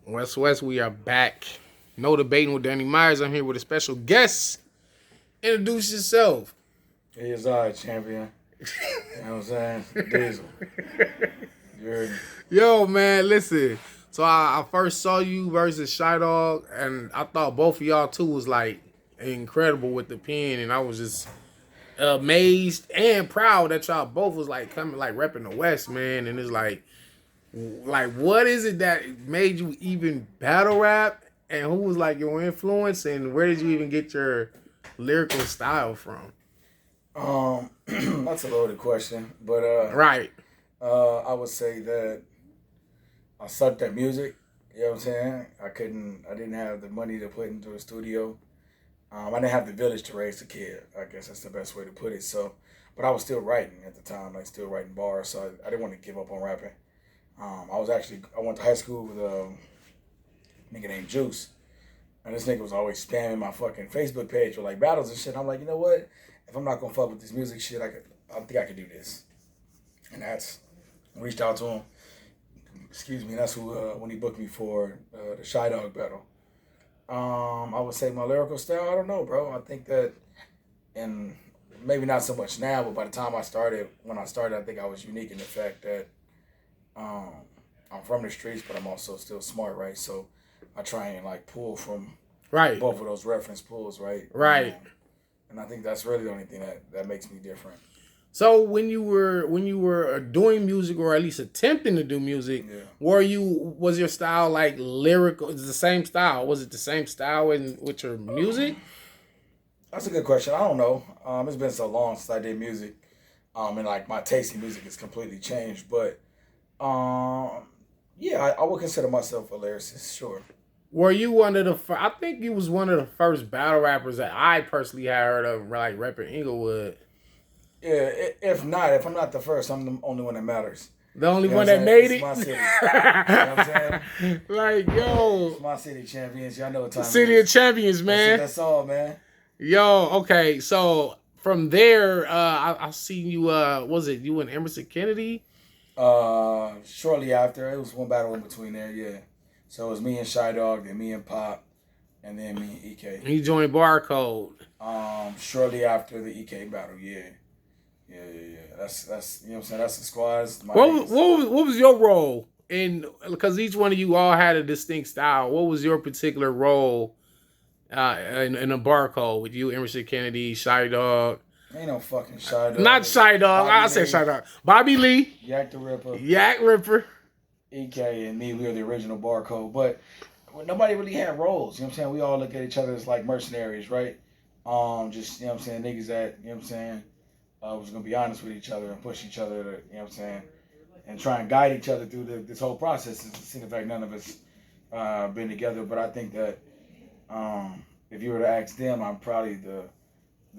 West, we are back. No debating with Danny Myers. I'm here with a special guest. Introduce yourself. He is our champion. You know what I'm saying? Diesel. You heard me. Yo, man, listen. So I first saw you versus Shy Dog, and I thought both of y'all two was like incredible with the pen, and I was just amazed and proud that y'all both was like coming like repping the West, man. And it's like what is it that made you even battle rap, and who was like your influence, and where did you even get your lyrical style from? That's a loaded question, but Right, I would say that I sucked at music. You know what I'm saying? I didn't have the money to put into a studio. I didn't have the village to raise a kid. I guess that's the best way to put it. So, but I was still writing at the time, like still writing bars. So I didn't want to give up on rapping. I went to high school with a nigga named Juice. And this nigga was always spamming my fucking Facebook page with like battles and shit. I'm like, you know what? If I'm not gonna fuck with this music shit, I think I could do this. And that's reached out to him. Excuse me. That's who when he booked me for the Shy Dog battle. I would say my lyrical style. I don't know, bro. I think that, and maybe not so much now, but by the time when I started, I think I was unique in the fact that um, I'm from the streets, but I'm also still smart, right? So I try and like pull from right, both of those reference pools, right? right. And I think that's really the only thing that makes me different. So when you were doing music, or at least attempting to do music, Yeah. was your style like lyrical? Is it the same style? Was it the same style in with your music? That's a good question. I don't know. It's been so long since I did music. And like my taste in music has completely changed. But yeah, I would consider myself a lyricist, sure. Were you one of the? I think you was one of the first battle rappers that I personally had heard of, like rapping Inglewood. Yeah, if I'm not the first, I'm the only one that matters. The only You know one what I'm that saying? made It's it. my city. You know what I'm saying? Like, It's yo, my city, champions. Y'all know what time it City of is. Champions, man. That's all, man. Yo, okay. So from there, I seen you. Was it you and Emerson Kennedy? Shortly after, it was one battle in between there, yeah. So it was me and Shy Dog, then me and Pop, and then me and EK. He joined Barcode. Shortly after the EK battle, yeah. Yeah. That's you know what I'm saying. That's the squads, my What niggas. what was your role in? Because each one of you all had a distinct style. What was your particular role in a Barcode with you, Emerson Kennedy, Shy Dog? Ain't no fucking Shy Not Dog. Shy Dog. Bobby I said Lee, Shy Dog. Bobby Lee, Yak the Ripper, Yak Ripper. EK, and me. We were the original Barcode, but nobody really had roles. You know what I'm saying? We all look at each other as like mercenaries, right? Just you know what I'm saying, niggas that you know what I'm saying. Was gonna be honest with each other and push each other to you know what I'm saying, and try and guide each other through this whole process. It's in fact none of us been together, but I think that if you were to ask them, I'm probably the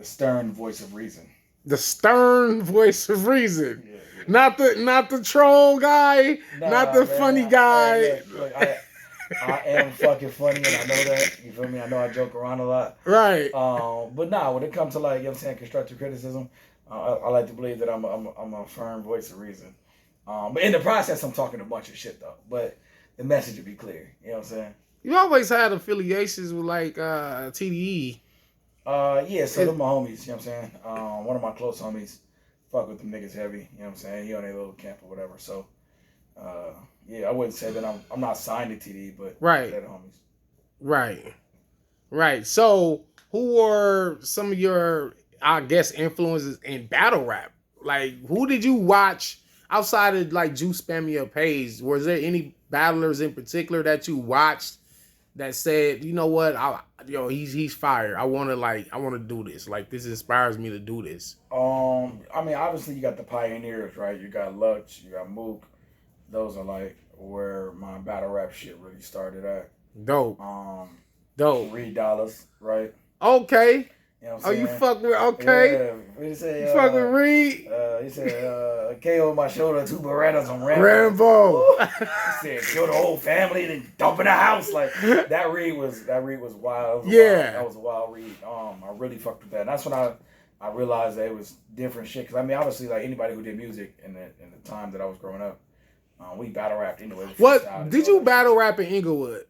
stern voice of reason. The stern voice of reason. Yeah. Not the troll guy, not Nah, the man. funny guy. Hey, look. I am fucking funny, and I know that. You feel me? I know I joke around a lot. Right. But nah, when it comes to like you know what I'm saying, constructive criticism, I like to believe that I'm a firm voice of reason. But in the process, I'm talking a bunch of shit though. But the message would be clear. You know what I'm saying? You always had affiliations with like TDE. Yeah. So they're my homies. You know what I'm saying? One of my close homies, fuck with them niggas heavy. You know what I'm saying? He on a little camp or whatever. So. Yeah, I wouldn't say that I'm not signed to TD, but Right. they're the homies. Right. Right. So, who were some of your, I guess, influences in battle rap? Like, who did you watch outside of like Juice spamming your page? Was there any battlers in particular that you watched that said, you know what, he's fire. I want to do this. Like, this inspires me to do this. I mean, obviously you got the pioneers, right? You got Lutz, you got Mook. Those are like where my battle rap shit really started at. Dope. Dope. Reed Dollars, right? Okay. You know what I'm Oh, saying? you fuck with, okay. Yeah. He said, You fuck with Reed. He said, KO on my shoulder, 2 Berettas on Rambo. Rambo. He said, kill the whole family, then dump in the house. Like that read was wild. That was a wild read. I really fucked with that. And that's when I realized that it was different shit. Cause I mean, obviously, like anybody who did music in the time that I was growing up, We battle rapped anyway. What did you battle rap in Inglewood?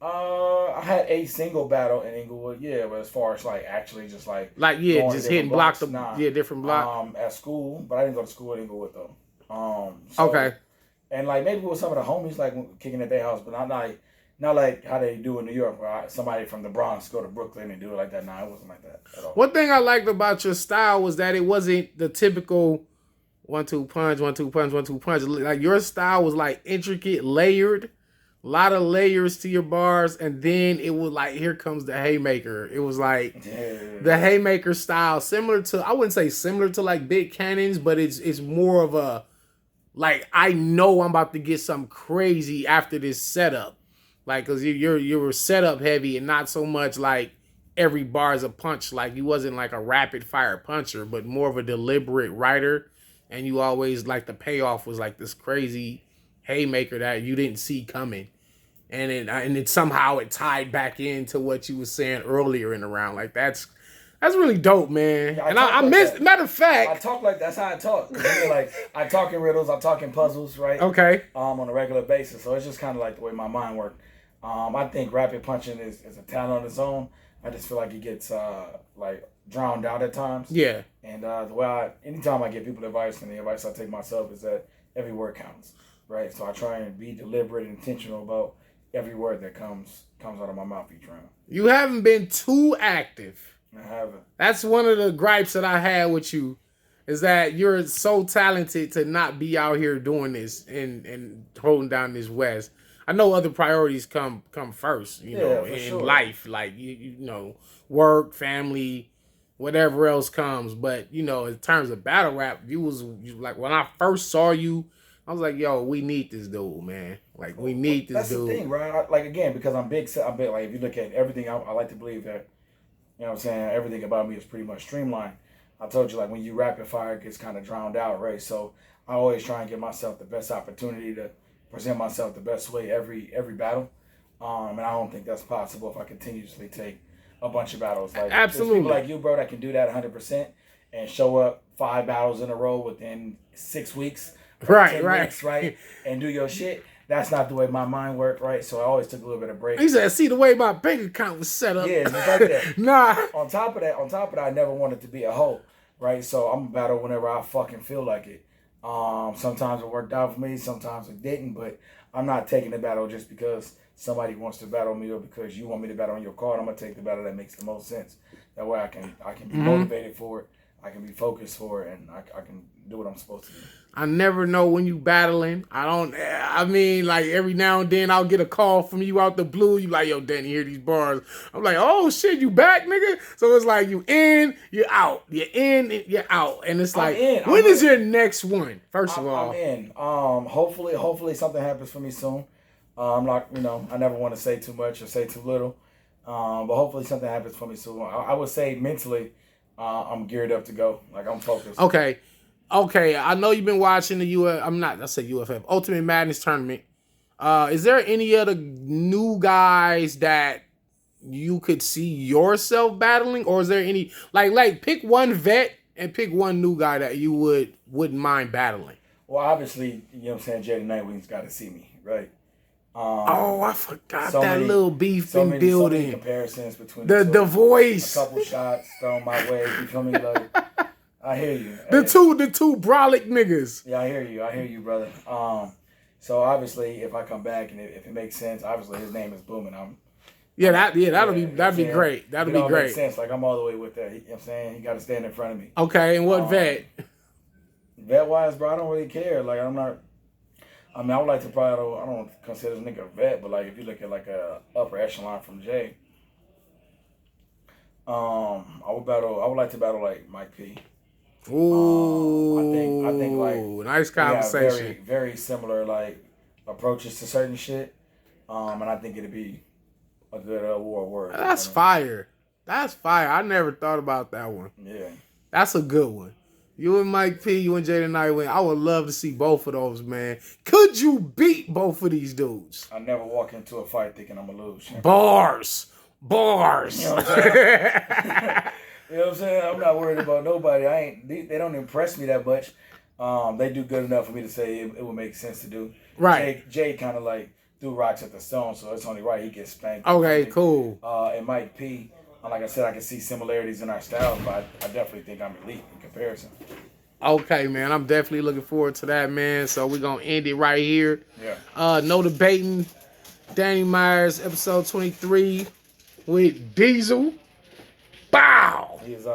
I had a single battle in Inglewood, yeah, but as far as like actually just like Yeah, going to just different hitting block blocks, nah. different block. At school, but I didn't go to school at Inglewood though. Okay. And like maybe with some of the homies like kicking at their house, but not like how they do in New York, where somebody from the Bronx go to Brooklyn and do it like that. Nah, it wasn't like that at all. One thing I liked about your style was that it wasn't the typical 1-2 punch, 1-2 punch, 1-2 punch. Like your style was like intricate, layered, a lot of layers to your bars, and then it was like here comes the haymaker. It was like the haymaker style, similar to, I wouldn't say similar to like Big Cannons, but it's more of a like, I know I'm about to get something crazy after this setup. Like, cause you were setup heavy and not so much like every bar is a punch. Like you wasn't like a rapid fire puncher, but more of a deliberate writer. And you always like the payoff was like this crazy haymaker that you didn't see coming. And it somehow it tied back into what you were saying earlier in the round. Like that's really dope, man. Yeah, and I missed. That. Matter of fact, I talk like that's how I talk. Like I talk in riddles, I talk in puzzles, right? Okay. On a regular basis, so it's just kind of like the way my mind works. I think rapid punching is a talent on its own. I just feel like it gets like drowned out at times. Yeah. And the way anytime I give people advice, and the advice I take myself is that every word counts, right? So I try and be deliberate and intentional about every word that comes out of my mouth each round. You haven't been too active. I haven't. That's one of the gripes that I had with you, is that you're so talented to not be out here doing this and holding down this West. I know other priorities come first, you know, in sure. Life, like you know, work, family, whatever else comes. But you know, in terms of battle rap, you like when I first saw you, I was like, yo, we need this dude, man. Like we need this dude. That's the thing, right? Like again, because I'm big. Like if you look at everything, I like to believe that, you know what I'm saying, everything about me is pretty much streamlined. I told you, like when you rapid fire, it gets kind of drowned out, right? So I always try and give myself the best opportunity to present myself the best way every battle, and I don't think that's possible if I continuously take a bunch of battles. Like absolutely, there's people like you, bro, that can do that 100% and show up 5 battles in a row within 6 weeks, right, weeks, right, and do your shit. That's not the way my mind worked, right? So I always took a little bit of break. He said, "See the way my bank account was set up." Yeah, it's like that. Nah. On top of that, I never wanted to be a hoe, right? So I'm a battle whenever I fucking feel like it. Sometimes it worked out for me, sometimes it didn't, but I'm not taking the battle just because somebody wants to battle me or because you want me to battle on your card. I'm gonna take the battle that makes the most sense. That way I can be motivated for it, I can be focused for it, and I can do what I'm supposed to do. I never know when you battling. I mean, like every now and then I'll get a call from you out the blue. You like, yo, Danny, hear these bars. I'm like, oh shit, you back, nigga? So it's like you in, you're out. You're in, you're out. And it's like, when is your next one? First of all. I'm in. Hopefully something happens for me soon. I'm not, you know, I never want to say too much or say too little. But hopefully something happens for me soon. I would say mentally, I'm geared up to go. Like I'm focused. Okay, I know you've been watching the UFF Ultimate Madness tournament. Is there any other new guys that you could see yourself battling, or is there any like pick one vet and pick one new guy that you wouldn't mind battling? Well, obviously, you know what I'm saying, Jaden Nightwing's got to see me, right? I forgot that little beef in building. So many comparisons between the voice. A couple shots thrown my way. You feel me? Like, I hear you. The two brolic niggas. Yeah, I hear you, brother. So obviously, if I come back and if it makes sense, obviously his name is booming. That'd be great. That'd be great. Makes sense. Like I'm all the way with that. You know what I'm saying? He got to stand in front of me. Okay, and what vet? Vet wise, bro, I don't really care. Like I'm not. I mean, I would like to probably. I don't consider this nigga a vet, but like if you look at like a upper echelon from Jay, I would like to battle like Mike P. Ooh, I think like nice conversation. Very, very similar like approaches to certain shit, and I think it'd be a good war word. That's fire. That's fire. I never thought about that one. Yeah, that's a good one. You and Mike P, you and Jaden Nightwing. I would love to see both of those, man. Could you beat both of these dudes? I never walk into a fight thinking I'm gonna lose. Bars. You know what I'm saying? You know what I'm saying? I'm not worried about nobody. They don't impress me that much. They do good enough for me to say it would make sense to do. Right. Jay kind of like threw rocks at the stone, so it's only right he gets spanked. Okay, cool. And Mike P, like I said, I can see similarities in our styles, but I definitely think I'm elite in comparison. Okay, man. I'm definitely looking forward to that, man. So we're going to end it right here. Yeah. No debating. Danny Myers, episode 23 with Diesel. Bow! He is